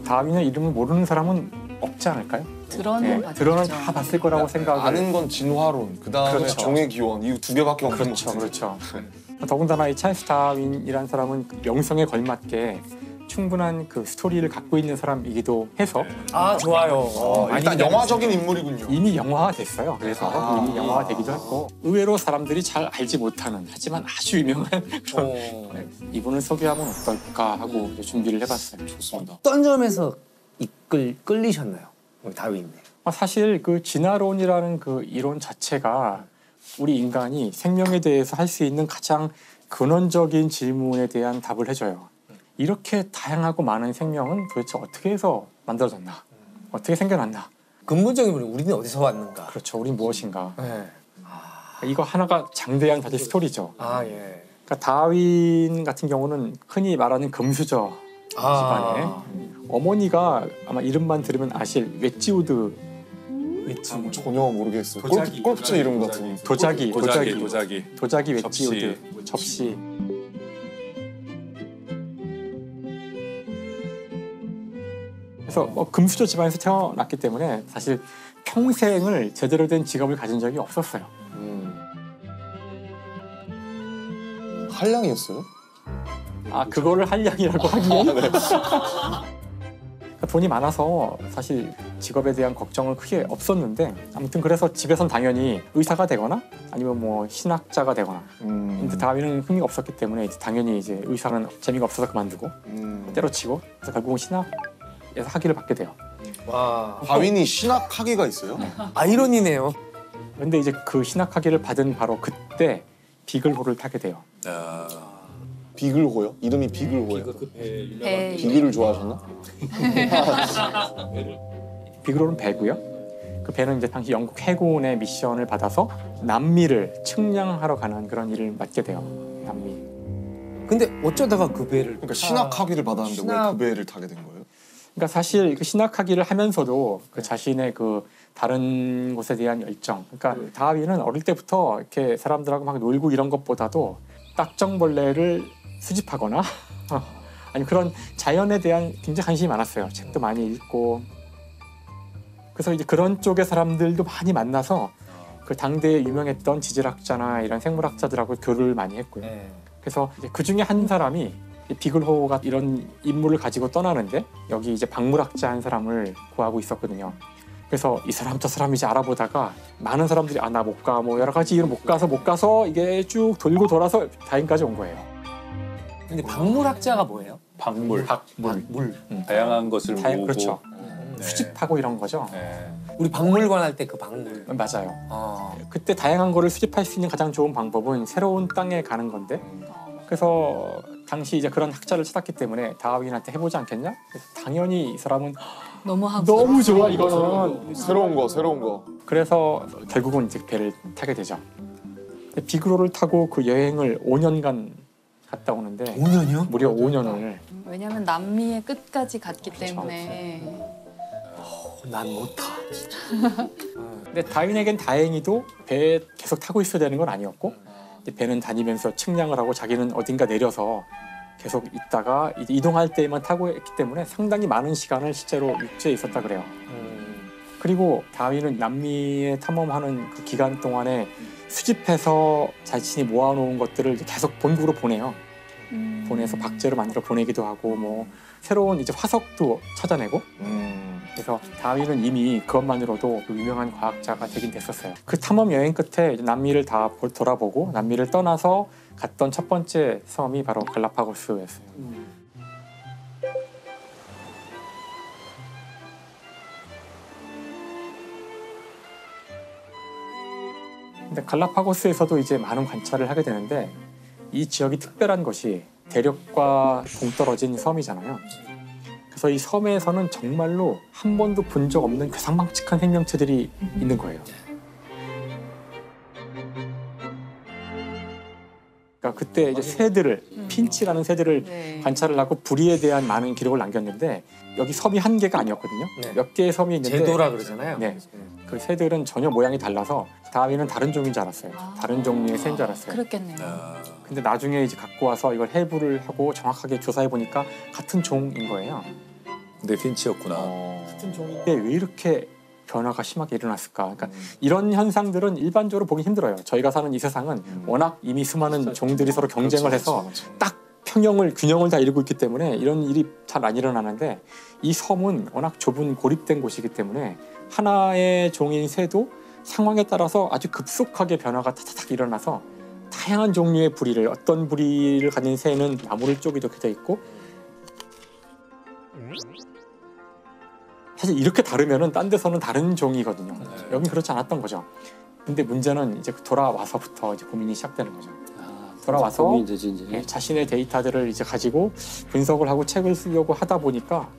다윈의 이름을 모르는 사람은 없지 않을까요? 드러는 네, 드러는 다 봤을 거라고 생각을. 아는 건 진화론, 그다음에 그렇죠. 종의 기원 이 두 개밖에 없는 것 같아요. 그렇죠. 더군다나 이 찰스 다윈이라는 사람은 그 명성에 걸맞게 충분한 그 스토리를 갖고 있는 사람이기도 해서 아 좋아요. 일단 영화적인 인물이군요. 이미 영화화됐어요. 그래서 아. 이미 영화화되기도 했고 의외로 사람들이 잘 알지 못하는 하지만 아주 유명한 그런 네, 이분을 소개하면 어떨까 하고 이제 준비를 해봤어요. 좋습니다. 어떤 점에서 끌리셨나요, 우리 다윈님? 사실 그 진화론이라는 그 이론 자체가 우리 인간이 생명에 대해서 할 수 있는 가장 근원적인 질문에 대한 답을 해줘요. 이렇게 다양하고 많은 생명은 도대체 어떻게 해서 만들어졌나? 어떻게 생겨났나? 근본적인 우리는 어디서 왔는가? 그렇죠. 우린 무엇인가? 네. 이거 하나가 장대한 사실 스토리죠. 아 예. 그러니까 다윈 같은 경우는 흔히 말하는 금수저 집안에 어머니가 아마 이름만 들으면 아실 웨지우드 전혀 모르겠어요. 도자기, 골프채 이름 같은. 도자기 도자기. 웨지우드 접시. 그래서 금수저 집안에서 태어났기 때문에 사실 평생을 제대로 된 직업을 가진 적이 없었어요. 한량이었어요? 그거를 한량이라고 하기엔 돈이 많아서 사실 직업에 대한 걱정은 크게 없었는데 아무튼 그래서 집에선 당연히 의사가 되거나 아니면 뭐 신학자가 되거나 근데 다윈은 흥미가 없었기 때문에 당연히 이제 의사는 재미가 없어서 그만두고 때려치고 그래서 결국은 신학에서 학위를 받게 돼요. 와. 다윈이 신학 학위가 있어요? 아이러니네요. 그런데 이제 그 신학 학위를 받은 바로 그때 비글호를 타게 돼요. 비글호요? 이름이 비글호예요? 배 비글을 좋아하셨나? 비글호는 배고요. 그 배는 이제 당시 영국 해군의 미션을 받아서 남미를 측량하러 가는 그런 일을 맡게 돼요. 남미. 근데 어쩌다가 그 배를? 그러니까 신학 학위를 받았는데 왜 그 배를 타게 된 거예요? 그러니까 사실 그 신학 학위를 하면서도 그 자신의 그 다른 곳에 대한 열정. 그러니까 다윈은 어릴 때부터 이렇게 사람들하고 막 놀고 이런 것보다도 딱정벌레를 수집하거나 아니 그런 자연에 대한 굉장히 관심이 많았어요. 책도 많이 읽고. 그래서 이제 그런 쪽의 사람들도 많이 만나서 그 당대에 유명했던 지질학자나 이런 생물학자들하고 교류를 많이 했고요. 그래서 이제 그 중에 한 사람이 비글호가 이런 임무를 가지고 떠나는데 여기 이제 박물학자 한 사람을 구하고 있었거든요. 그래서 이 사람 저 사람 이제 알아보다가 많은 사람들이 나 못 가 뭐 여러 가지 이유로 못 가서 이게 쭉 돌고 돌아서 다윈까지 온 거예요. 근데 박물학자가 뭐예요? 박물. 물. 다양한 것을 모으고. 그렇죠. 네. 수집하고 이런 거죠. 네. 우리 박물관 할 때 그 박물. 맞아요. 그때 다양한 거를 수집할 수 있는 가장 좋은 방법은 새로운 땅에 가는 건데 그래서 당시 이제 그런 학자를 찾았기 때문에 다윈한테 해보지 않겠냐? 그래서 당연히 이 사람은 너무 하고 너무 좋아 이거는. 새로운 거. 그래서 결국은 이제 배를 타게 되죠. 비글호를 타고 그 여행을 5년간 갔다 오는데 5년이요? 무려 5년을. 왜냐면 남미의 끝까지 갔기 때문에 난 못 타. 근데 다윈에겐 다행히도 배에 계속 타고 있어야 되는 건 아니었고 이제 배는 다니면서 측량을 하고 자기는 어딘가 내려서 계속 있다가 이제 이동할 때만 타고 했기 때문에 상당히 많은 시간을 실제로 육지에 있었다 그래요. 그리고 다윈은 남미에 탐험하는 그 기간 동안에 수집해서 자신이 모아놓은 것들을 이제 계속 본국으로 보내요. 보내서 박제로 만들어 보내기도 하고 뭐 새로운 이제 화석도 찾아내고. 그래서 다윈은 이미 그것만으로도 그 유명한 과학자가 되긴 됐었어요. 그 탐험 여행 끝에 이제 남미를 다 돌아보고 남미를 떠나서 갔던 첫 번째 섬이 바로 갈라파고스였어요. 근데 갈라파고스에서도 이제 많은 관찰을 하게 되는데 이 지역이 특별한 것이 대륙과 동떨어진 섬이잖아요. 그래서 이 섬에서는 정말로 한 번도 본 적 없는 괴상망측한 생명체들이 있는 거예요. 그러니까 그때 이제 새들을 핀치라는 새들을 관찰을 하고 부리에 대한 많은 기록을 남겼는데 여기 섬이 한 개가 아니었거든요. 몇 개의 섬이 있는데 제도라 그러잖아요. 네. 그 새들은 전혀 모양이 달라서 다윈은 다른 종인 줄 알았어요. 다른 종류의 새인 줄 알았어요. 그렇겠네요. 근데 나중에 이제 갖고 와서 이걸 해부를 하고 정확하게 조사해 보니까 같은 종인 거예요. 데빈치였구나. 같은 종인데 왜 이렇게 변화가 심하게 일어났을까? 그러니까 이런 현상들은 일반적으로 보기 힘들어요. 저희가 사는 이 세상은 워낙 이미 수많은 종들이 서로 경쟁을 해서 딱 평형을 균형을 다 이루고 있기 때문에 이런 일이 잘 안 일어나는데 이 섬은 워낙 좁은 고립된 곳이기 때문에 하나의 종인 새도 상황에 따라서 아주 급속하게 변화가 타타닥 일어나서 다양한 종류의 부리를 어떤 부리를 가진 새는 나무를 쪼기도 돼 있고 사실 이렇게 다르면은 딴 데서는 다른 종이거든요. 여긴 그렇지 않았던 거죠. 근데 문제는 이제 돌아와서부터 이제 고민이 시작되는 거죠. 돌아와서 고민되지, 이제. 자신의 데이터들을 이제 가지고 분석을 하고 책을 쓰려고 하다 보니까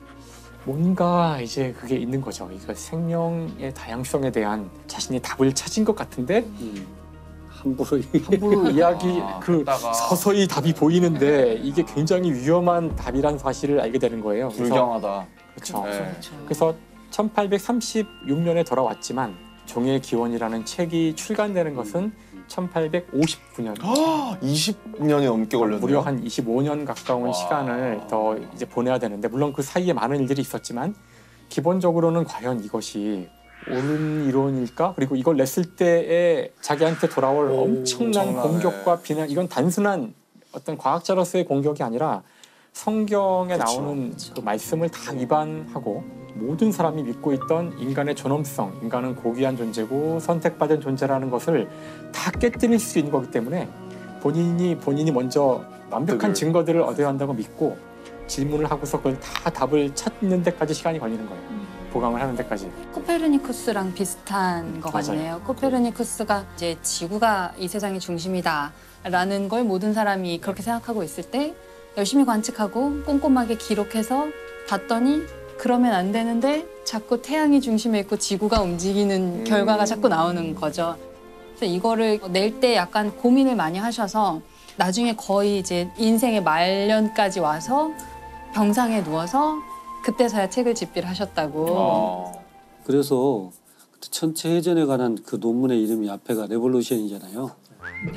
뭔가 이제 그게 있는 거죠. 이거 생명의 다양성에 대한 자신이 답을 찾은 것 같은데 함부로 이야기 서서히 답이 보이는데 이게 굉장히 위험한 답이란 사실을 알게 되는 거예요. 불경하다. 그렇죠. 네. 그래서 1836년에 돌아왔지만 종의 기원이라는 책이 출간되는 것은 1859년. 20년이 넘게 걸렸네요. 무려 한 25년 가까운 시간을 더 이제 보내야 되는데 물론 그 사이에 많은 일들이 있었지만 기본적으로는 과연 이것이 옳은 이론일까? 그리고 이걸 냈을 때에 자기한테 돌아올 엄청난 공격과 비난 이건 단순한 어떤 과학자로서의 공격이 아니라 성경에 나오는 그 말씀을 다 위반하고 모든 사람이 믿고 있던 인간의 존엄성, 인간은 고귀한 존재고 선택받은 존재라는 것을 다 깨뜨릴 수 있는 거기 때문에 본인이 먼저 완벽한 증거들을 얻어야 한다고 믿고 질문을 하고서 그걸 다 답을 찾는 데까지 시간이 걸리는 거예요. 보강을 하는 데까지. 코페르니쿠스랑 비슷한 것 맞아요. 같네요. 코페르니쿠스가 이제 지구가 이 세상의 중심이다라는 걸 모든 사람이 그렇게 생각하고 있을 때 열심히 관측하고 꼼꼼하게 기록해서 봤더니 그러면 안 되는데 자꾸 태양이 중심에 있고 지구가 움직이는 결과가 자꾸 나오는 거죠. 그래서 이거를 낼 때 약간 고민을 많이 하셔서 나중에 거의 이제 인생의 말년까지 와서 병상에 누워서 그때서야 책을 집필하셨다고. 그래서 천체 회전에 관한 그 논문의 이름이 앞에가 레볼루션이잖아요.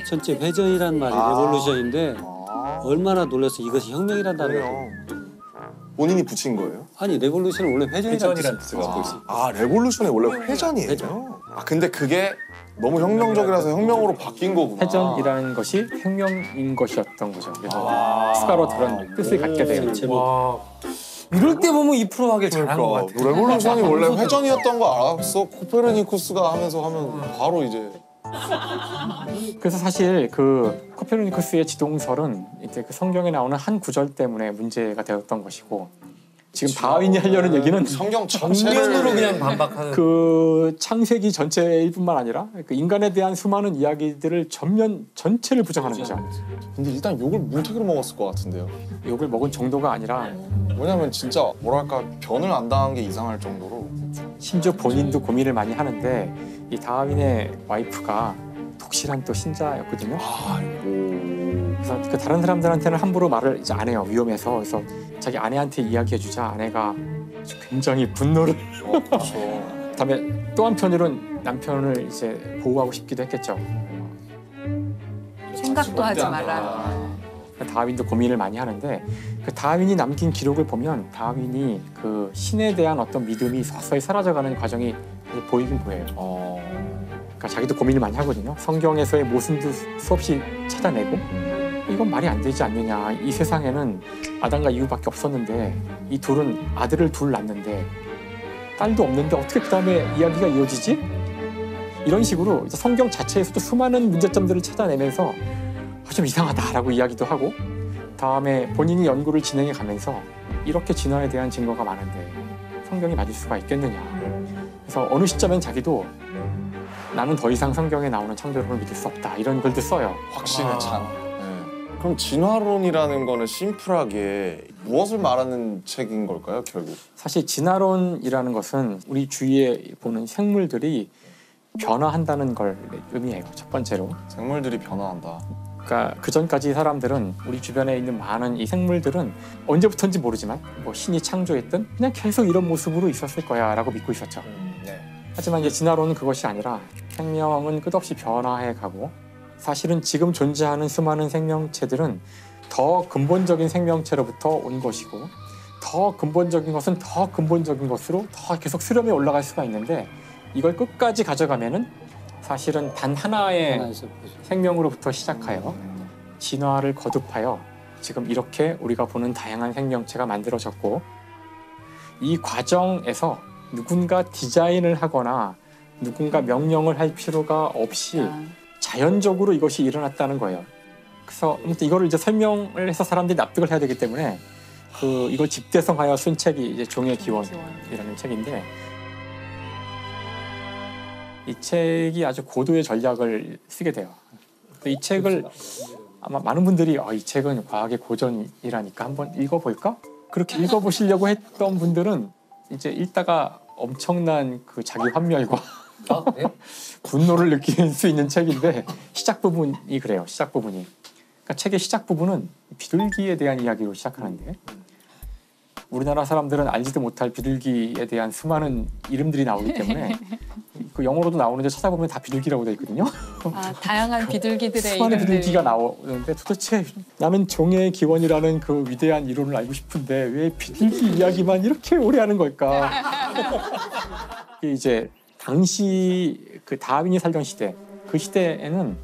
천체 회전이란 말이 레볼루션인데 얼마나 놀라서 이것이 혁명이란 단어를 본인이 붙인 거예요? 아니 레볼루션은 원래 회전이라는 뜻을 갖고 있어. 레볼루션이 원래 회전이에요? 근데 그게 너무 혁명적이라서 혁명으로 바뀐 거구나. 회전이라는 것이 혁명인 것이었던 거죠. 그래서 추가로 그런 뜻을 갖게 돼요. 이럴 때 보면 이 프로 하길 잘한 것 같아. 레볼루션이 원래 회전이었던 거 알았어. 코페르니쿠스가 하면 바로 이제. 그래서 사실 그 코페르니쿠스의 지동설은 이제 그 성경에 나오는 한 구절 때문에 문제가 되었던 것이고 지금 다윈이 하려는 얘기는 성경 정면으로 그냥 반박하는. 그 창세기 전체일 뿐만 아니라 그 인간에 대한 수많은 이야기들을 전체를 부정하는 거죠. 근데 일단 욕을 뭉태기로 먹었을 것 같은데요. 욕을 먹은 정도가 아니라 왜냐면 진짜 뭐랄까 변을 안 당한 게 이상할 정도로. 심지어 본인도 고민을 많이 하는데 이 다윈의 와이프가 독실한 또 신자였거든요. 그래서 그 다른 사람들한테는 함부로 말을 이제 안 해요. 위험해서. 그래서 자기 아내한테 이야기해주자 아내가 굉장히 분노를. 그렇죠. 그다음에 또 한편으로는 남편을 이제 보호하고 싶기도 했겠죠. 생각도 하지 마라. 다윈도 고민을 많이 하는데 그 다윈이 남긴 기록을 보면 다윈이 그 신에 대한 어떤 믿음이 서서히 사라져가는 과정이 보이긴 보여요. 그러니까 자기도 고민을 많이 하거든요. 성경에서의 모순도 수없이 찾아내고 이건 말이 안 되지 않느냐. 이 세상에는 아담과 이브밖에 없었는데 이 둘은 아들을 둘 낳는데 딸도 없는데 어떻게 그 다음에 이야기가 이어지지? 이런 식으로 이제 성경 자체에서도 수많은 문제점들을 찾아내면서 좀 이상하다라고 이야기도 하고 다음에 본인이 연구를 진행해 가면서 이렇게 진화에 대한 증거가 많은데 성경이 맞을 수가 있겠느냐. 그래서 어느 시점엔 자기도 나는 더 이상 성경에 나오는 창조론을 믿을 수 없다 이런 글도 써요. 확신에 찬. 그럼 진화론이라는 거는 심플하게 무엇을 말하는 책인 걸까요, 결국? 사실 진화론이라는 것은 우리 주위에 보는 생물들이 변화한다는 걸 의미해요. 첫 번째로. 생물들이 변화한다. 그러니까 그 전까지 사람들은 우리 주변에 있는 많은 이 생물들은 언제부터인지 모르지만 뭐 신이 창조했든 그냥 계속 이런 모습으로 있었을 거야라고 믿고 있었죠. 하지만 이제 진화론은 그것이 아니라 생명은 끝없이 변화해가고 사실은 지금 존재하는 수많은 생명체들은 더 근본적인 생명체로부터 온 것이고 더 근본적인 것은 더 근본적인 것으로 더 계속 수렴해 올라갈 수가 있는데 이걸 끝까지 가져가면은 사실은 단 하나의 하나에서 생명으로부터 시작하여 진화를 거듭하여 지금 이렇게 우리가 보는 다양한 생명체가 만들어졌고 이 과정에서 누군가 디자인을 하거나 누군가 명령을 할 필요가 없이 자연적으로 이것이 일어났다는 거예요. 그래서 아무튼 이거를 이제 설명을 해서 사람들이 납득을 해야 되기 때문에 이걸 집대성하여 쓴 책이 이제 종의 기원이라는 책인데 이 책이 아주 고도의 전략을 쓰게 돼요. 이 책을 아마 많은 분들이 이 책은 과학의 고전이라니까 한번 읽어볼까? 그렇게 읽어보시려고 했던 분들은 이제 읽다가 엄청난 그 자기 환멸과 네? 분노를 느낄 수 있는 책인데 시작 부분이 그래요. 시작 부분이. 그러니까 책의 시작 부분은 비둘기에 대한 이야기로 시작하는데 우리나라 사람들은 알지도 못할 비둘기에 대한 수많은 이름들이 나오기 때문에 그 영어로도 나오는데 찾아보면 다 비둘기라고 돼 있거든요. 다양한 비둘기들의 수많은 이름들이. 비둘기가 나오는데 도대체 나는 종의 기원이라는 그 위대한 이론을 알고 싶은데 왜 비둘기 이야기만 이렇게 오래 하는 걸까? 이게 이제 당시 그 다윈이 살던 시대, 그 시대에는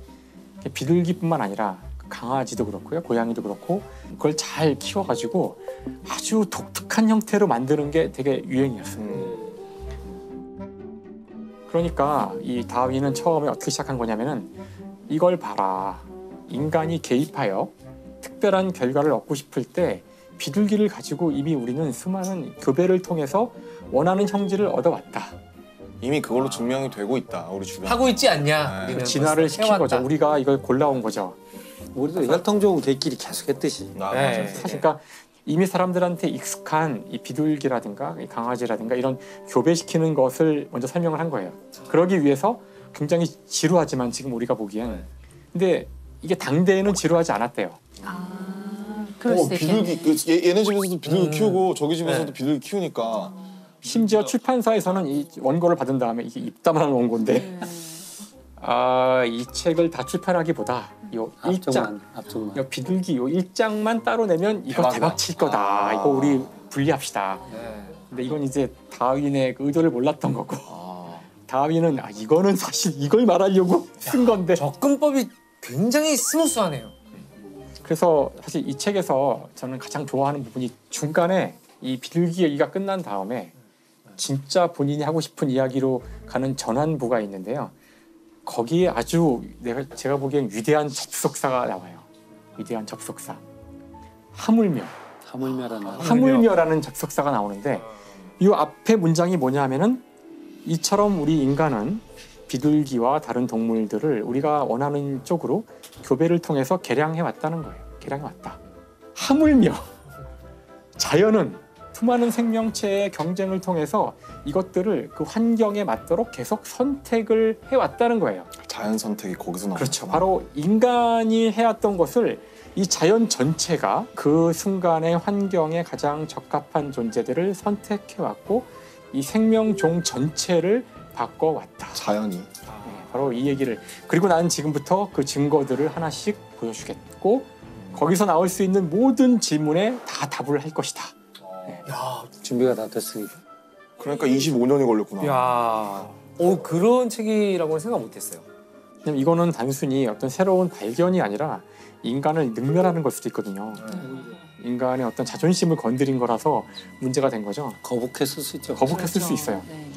비둘기뿐만 아니라 강아지도 그렇고요, 고양이도 그렇고 그걸 잘 키워가지고 아주 독특한 형태로 만드는 게 되게 유행이었어요. 그러니까 이 다윈은 처음에 어떻게 시작한 거냐면은 이걸 봐라. 인간이 개입하여 특별한 결과를 얻고 싶을 때 비둘기를 가지고 이미 우리는 수많은 교배를 통해서 원하는 형질을 얻어왔다. 이미 그걸로 증명이 되고 있다. 우리 주변. 하고 있지 않냐? 네. 우리는 진화를 벌써 시킨 해왔다. 거죠. 우리가 이걸 골라온 거죠. 우리도 혈통적으로 개끼리 계속 했듯이. 아, 네. 맞아요. 사실 그러니까 이미 사람들한테 익숙한 이 비둘기라든가 이 강아지라든가 이런 교배시키는 것을 먼저 설명을 한 거예요. 그러기 위해서 굉장히 지루하지만 지금 우리가 보기엔 근데 이게 당대에는 지루하지 않았대요. 그럴 수도 있겠네. 비둘기 얘네 집에서도 비둘기 키우고 저기 집에서도 비둘기 키우니까 심지어 출판사에서는 이 원고를 받은 다음에 이게 입담하는 원고인데 이 책을 다 출판하기보다 요 일장 앞쪽만. 요 비둘기 요 일장만 따로 내면 이거 대박이다. 대박 칠 거다. 이거 우리 분리합시다. 네. 근데 이건 이제 다윈의 그 의도를 몰랐던 거고 아, 다윈은 이거는 사실 이걸 말하려고 쓴 건데 접근법이 굉장히 스무스하네요. 그래서 사실 이 책에서 저는 가장 좋아하는 부분이 중간에 이 비둘기 얘기가 끝난 다음에 진짜 본인이 하고 싶은 이야기로 가는 전환부가 있는데요. 거기에 아주 제가 보기엔 위대한 접속사가 나와요. 위대한 접속사. 하물며라는 접속사가 나오는데 이 앞에 문장이 뭐냐면은 이처럼 우리 인간은 비둘기와 다른 동물들을 우리가 원하는 쪽으로 교배를 통해서 개량해 왔다는 거예요. 개량해 왔다. 하물며 자연은 수많은 생명체의 경쟁을 통해서 이것들을 그 환경에 맞도록 계속 선택을 해왔다는 거예요. 자연 선택이 거기서 나오죠. 그렇죠. 바로 인간이 해왔던 것을 이 자연 전체가 그 순간의 환경에 가장 적합한 존재들을 선택해왔고 이 생명종 전체를 바꿔왔다. 자연이. 바로 이 얘기를 그리고 나는 지금부터 그 증거들을 하나씩 보여주겠고 거기서 나올 수 있는 모든 질문에 다 답을 할 것이다. 야, 준비가 다 됐으니까. 그러니까 25년이 걸렸구나. 야, 그런 책이라고는 생각 못했어요. 왜냐면 이거는 단순히 어떤 새로운 발견이 아니라 인간을 능멸하는 걸 수도 있거든요. 인간의 어떤 자존심을 건드린 거라서 문제가 된 거죠. 거북했을 수 있죠. 거북했을 수 있어요. 네.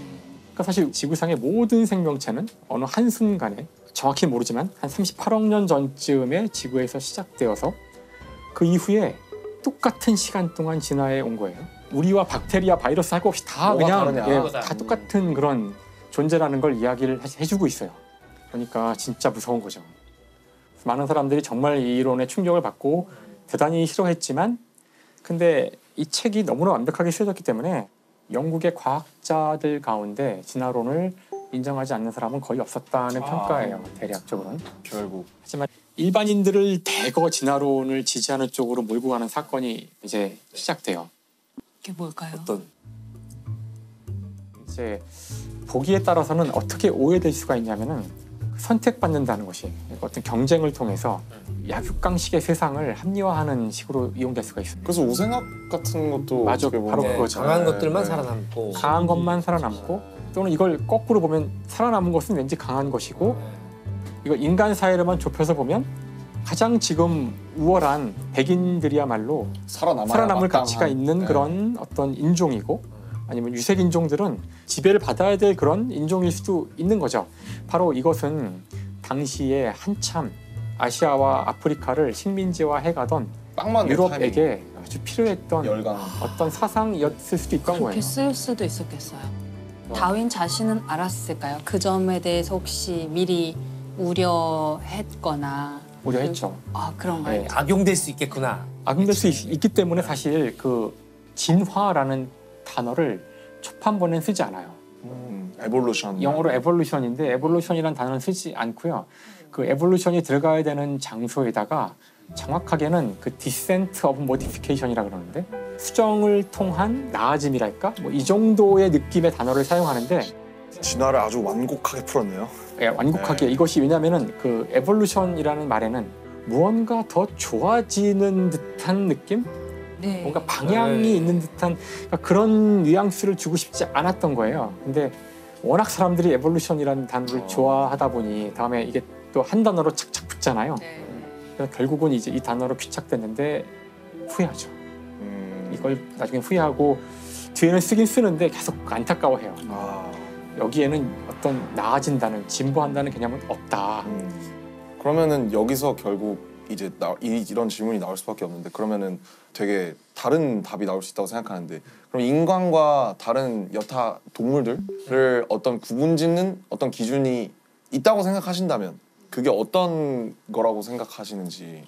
그러니까 사실 지구상의 모든 생명체는 어느 한순간에 정확히 모르지만 한 38억 년 전쯤에 지구에서 시작되어서 그 이후에 똑같은 시간 동안 진화해 온 거예요. 우리와 박테리아, 바이러스 할 거 없이 다 뭐가 그냥 다르냐. 다 똑같은 그런 존재라는 걸 이야기를 해주고 있어요. 그러니까 진짜 무서운 거죠. 많은 사람들이 정말 이 이론에 충격을 받고 대단히 싫어했지만 근데 이 책이 너무나 완벽하게 쓰여졌기 때문에 영국의 과학자들 가운데 진화론을 인정하지 않는 사람은 거의 없었다는 평가예요. 대략적으로는. 결국. 하지만 일반인들을 대거 진화론을 지지하는 쪽으로 몰고 가는 사건이 이제 시작돼요. 그게 뭘까요? 어떤 이제 보기에 따라서는 어떻게 오해될 수가 있냐면은 선택받는다는 것이 어떤 경쟁을 통해서 약육강식의 세상을 합리화하는 식으로 이용될 수가 있습니다. 그래서 우생학 같은 것도 맞아, 어떻게 보면 바로 네, 그거죠. 강한 것들만 살아남고 강한 것만 살아남고 또는 이걸 거꾸로 보면 살아남은 것은 왠지 강한 것이고 이걸 인간 사회로만 좁혀서 보면 가장 지금 우월한 백인들이야말로 살아남을 가치가 있는 그런 어떤 인종이고 아니면 유색 인종들은 지배를 받아야 될 그런 인종일 수도 있는 거죠. 바로 이것은 당시에 한참 아시아와 아프리카를 식민지화해가던 유럽에게 아주 필요했던 열강. 어떤 사상이었을 수도 있던 그렇게 거예요. 쓰일 수도 있었겠어요. 다윈 자신은 알았을까요? 그 점에 대해서 혹시 미리 우려했거나 우려했죠. 아 그런가요? 네. 악용될 수 있겠구나. 악용될 수 있기 때문에 사실 그 진화라는 단어를 초판본엔 쓰지 않아요. 에볼루션. 영어로 에볼루션인데 에볼루션이라는 단어는 쓰지 않고요. 그 에볼루션이 들어가야 되는 장소에다가 정확하게는 그 디센트 오브 모디피케이션이라 그러는데 수정을 통한 나아짐이랄까? 뭐 이 정도의 느낌의 단어를 사용하는데 진화를 아주 완곡하게 풀었네요. 예, 완곡하게 네. 이것이 왜냐면은 그 에볼루션이라는 말에는 무언가 더 좋아지는 듯한 느낌? 네. 뭔가 방향이 네. 있는 듯한 그러니까 그런 뉘앙스를 주고 싶지 않았던 거예요. 근데 워낙 사람들이 에볼루션이라는 단어를 좋아하다 보니 다음에 이게 또 한 단어로 착착 붙잖아요. 네. 그래서 결국은 이제 이 단어로 귀착됐는데 후회하죠. 이걸 나중에 후회하고 뒤에는 쓰긴 쓰는데 계속 안타까워해요. 여기에는 어떤 나아진다는 진보한다는 개념은 없다. 그러면은 여기서 결국 이제 이런 질문이 나올 수밖에 없는데 그러면은 되게 다른 답이 나올 수 있다고 생각하는데 그럼 인간과 다른 여타 동물들을 어떤 구분짓는 어떤 기준이 있다고 생각하신다면 그게 어떤 거라고 생각하시는지.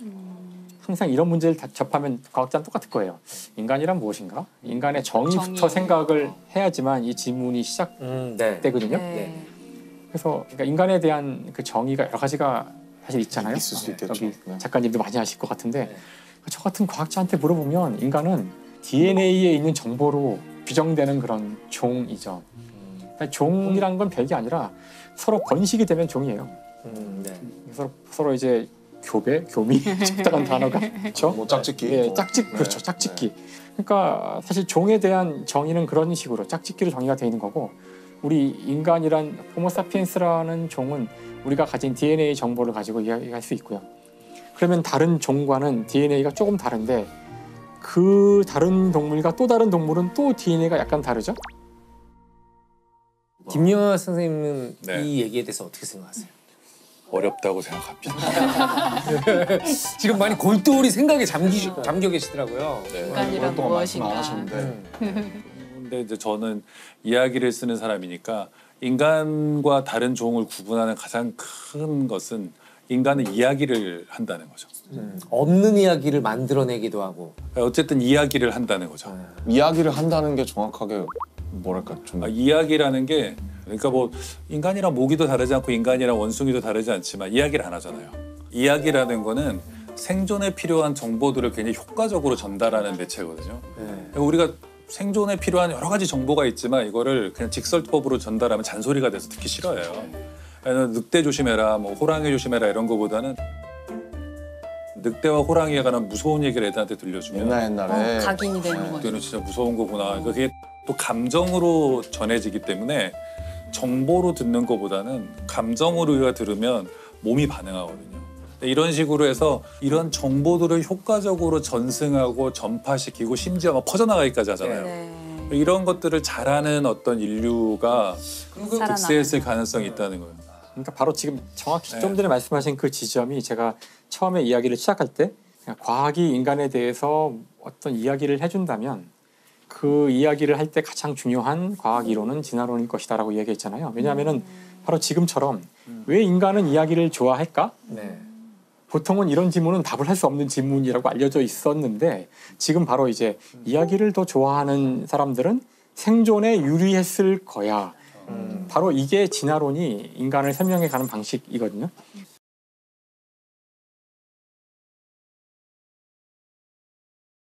항상 이런 문제를 접하면 과학자는 똑같을 거예요. 인간이란 무엇인가? 인간의 정의부터 정의. 생각을 해야지만 이 질문이 시작되거든요. 네. 그래서 그러니까 인간에 대한 그 정의가 여러 가지가 사실 있잖아요. 있을 수 있겠죠. 여기 네. 작가님도 많이 아실 것 같은데 저 같은 과학자한테 물어보면 인간은 DNA에 있는 정보로 규정되는 그런 종이죠. 그러니까 종이란 건 별게 아니라 서로 번식이 되면 종이에요. 네. 서로 이제 교미 적당한 단어가 그렇죠. 뭐 짝짓기. 예, 짝짓 그렇죠. 네. 짝짓기. 그러니까 사실 종에 대한 정의는 그런 식으로 짝짓기로 정의가 되어 있는 거고 우리 인간이란 호모사피엔스라는 종은 우리가 가진 DNA 정보를 가지고 이야기할 수 있고요. 그러면 다른 종과는 DNA가 조금 다른데 그 다른 동물과 또 다른 동물은 또 DNA가 약간 다르죠? 김영하 선생님은 네. 이 얘기에 대해서 어떻게 생각하세요? 어렵다고 생각합니다. 지금 많이 골똘히 생각에 잠겨 계시더라고요. 인간이란 오랫동안 말씀 안 무엇인가? 하셨는데 근데 이제 저는 이야기를 쓰는 사람이니까 인간과 다른 종을 구분하는 가장 큰 것은 인간은 이야기를 한다는 거죠. 없는 이야기를 만들어내기도 하고. 어쨌든 이야기를 한다는 거죠. 이야기를 한다는 게 정확하게 뭐랄까 좀 이야기라는 게 그러니까 뭐 인간이랑 모기도 다르지 않고 인간이랑 원숭이도 다르지 않지만 이야기를 안 하잖아요. 이야기라는 거는 생존에 필요한 정보들을 굉장히 효과적으로 전달하는 매체거든요. 그러니까 우리가 생존에 필요한 여러 가지 정보가 있지만 이거를 그냥 직설법으로 전달하면 잔소리가 돼서 듣기 싫어요. 늑대 조심해라, 뭐 호랑이 조심해라 이런 거보다는 늑대와 호랑이에 관한 무서운 얘기를 애들한테 들려주면 옛날에 각인이 되는 거죠. 늑대는 진짜 무서운 거구나. 그게 또 감정으로 전해지기 때문에 정보로 듣는 것보다는 감정으로 우리가 들으면 몸이 반응하거든요. 이런 식으로 해서 이런 정보들을 효과적으로 전승하고 전파시키고 심지어 막 퍼져나가기까지 하잖아요. 네. 이런 것들을 잘하는 어떤 인류가 득세했을 가능성이 있다는 거예요. 그러니까 바로 지금 정확히 좀 전에 말씀하신 그 지점이 제가 처음에 이야기를 시작할 때 그냥 과학이 인간에 대해서 어떤 이야기를 해준다면 그 이야기를 할 때 가장 중요한 과학 이론은 진화론일 것이다라고 이야기했잖아요. 왜냐하면은 바로 지금처럼 왜 인간은 이야기를 좋아할까? 네. 보통은 이런 질문은 답을 할 수 없는 질문이라고 알려져 있었는데 지금 바로 이제 이야기를 더 좋아하는 사람들은 생존에 유리했을 거야. 바로 이게 진화론이 인간을 설명해가는 방식이거든요.